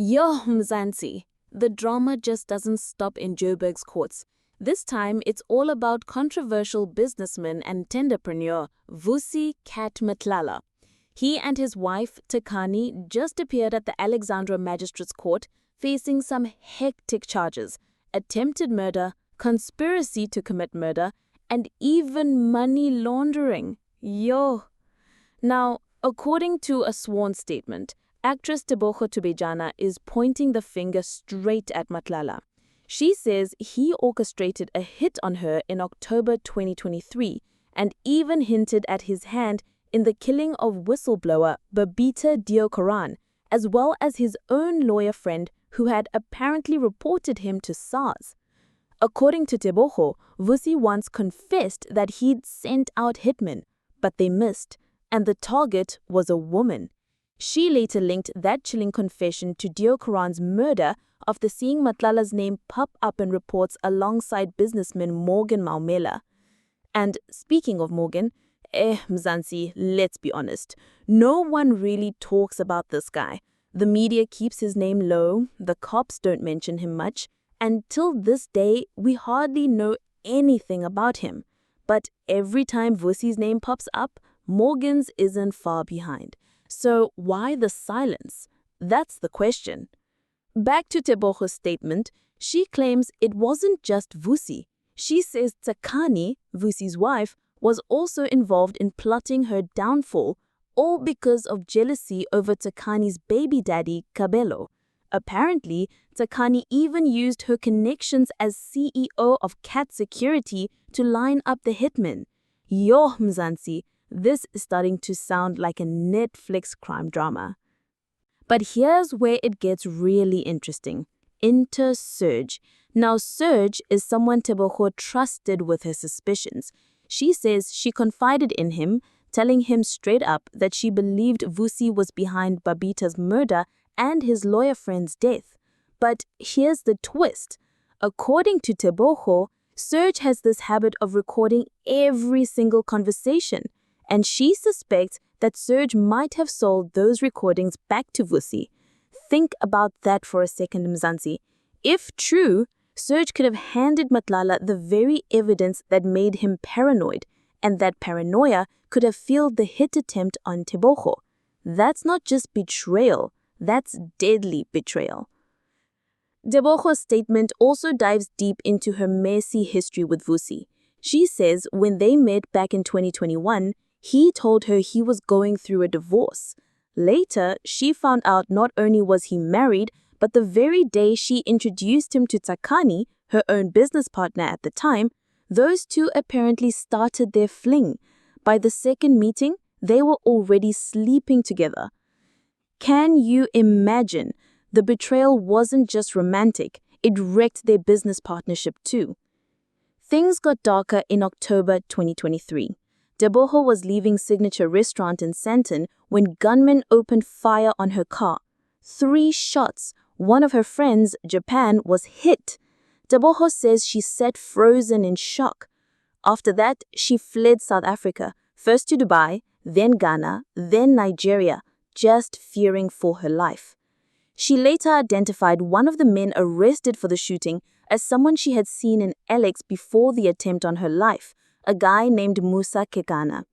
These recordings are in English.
Yo, Mzansi, the drama just doesn't stop in Joburg's courts. This time, it's all about controversial businessman and tenderpreneur Vusi Matlala. He and his wife, Tsakani, just appeared at the Alexandra Magistrates Court facing some hectic charges: attempted murder, conspiracy to commit murder, and even money laundering. Yo! Now, according to a sworn statement, actress Tebogo Thobejane is pointing the finger straight at Matlala. She says he orchestrated a hit on her in October 2023 and even hinted at his hand in the killing of whistleblower Babita Deokaran, as well as his own lawyer friend who had apparently reported him to SARS. According to Tebogo, Vusi once confessed that he'd sent out hitmen, but they missed, and the target was a woman. She later linked that chilling confession to Deokaran's murder after seeing Matlala's name pop up in reports alongside businessman Morgan Maumela. And speaking of Morgan, Mzansi, let's be honest, no one really talks about this guy. The media keeps his name low, the cops don't mention him much, and till this day, we hardly know anything about him. But every time Vusi's name pops up, Morgan's isn't far behind. So why the silence? That's the question. Back to Tebogo's statement, she claims it wasn't just Vusi. She says Tsakani, Vusi's wife, was also involved in plotting her downfall, all because of jealousy over Tsakani's baby daddy, Kabelo. Apparently, Tsakani even used her connections as CEO of Cat Security to line up the hitmen. Yo, Mzansi, this is starting to sound like a Netflix crime drama. But here's where it gets really interesting. Enter Serge. Now, Serge is someone Tebogo trusted with her suspicions. She says she confided in him, telling him straight up that she believed Vusi was behind Babita's murder and his lawyer friend's death. But here's the twist. According to Tebogo, Serge has this habit of recording every single conversation, and she suspects that Serge might have sold those recordings back to Vusi. Think about that for a second, Mzansi. If true, Serge could have handed Matlala the very evidence that made him paranoid, and that paranoia could have fueled the hit attempt on Tebogo. That's not just betrayal, that's deadly betrayal. Tebogo's statement also dives deep into her messy history with Vusi. She says when they met back in 2021, he told her he was going through a divorce. Later, she found out not only was he married, but the very day she introduced him to Tsakani, her own business partner at the time, those two apparently started their fling. By the second meeting, they were already sleeping together. Can you imagine? The betrayal wasn't just romantic, it wrecked their business partnership too. Things got darker in October 2023. Tebogo was leaving Signature Restaurant in Sandton when gunmen opened fire on her car. 3 shots. One of her friends, Japan, was hit. Tebogo says she sat frozen in shock. After that, she fled South Africa, first to Dubai, then Ghana, then Nigeria, just fearing for her life. She later identified one of the men arrested for the shooting as someone she had seen in Alex before the attempt on her life, a guy named Musa Kekana.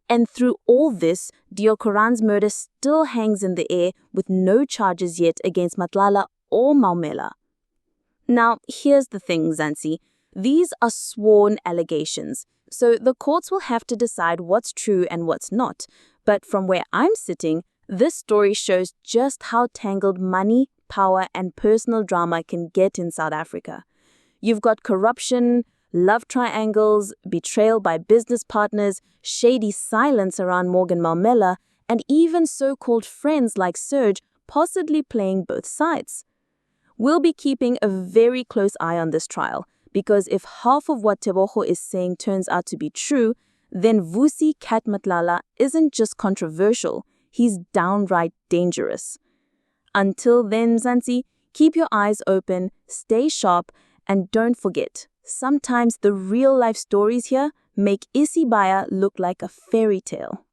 And through all this, Deokaran's murder still hangs in the air with no charges yet against Matlala or Maumela. Now, here's the thing, Zansi. These are sworn allegations, so the courts will have to decide what's true and what's not. But from where I'm sitting, this story shows just how tangled money, power, and personal drama can get in South Africa. You've got corruption, love triangles, betrayal by business partners, shady silence around Morgan Maumela, and even so-called friends like Serge possibly playing both sides. We'll be keeping a very close eye on this trial, because if half of what Tebogo is saying turns out to be true, then Vusi Matlala isn't just controversial, he's downright dangerous. Until then, Zansi, keep your eyes open, stay sharp, and don't forget, sometimes the real-life stories here make Isibaya look like a fairy tale.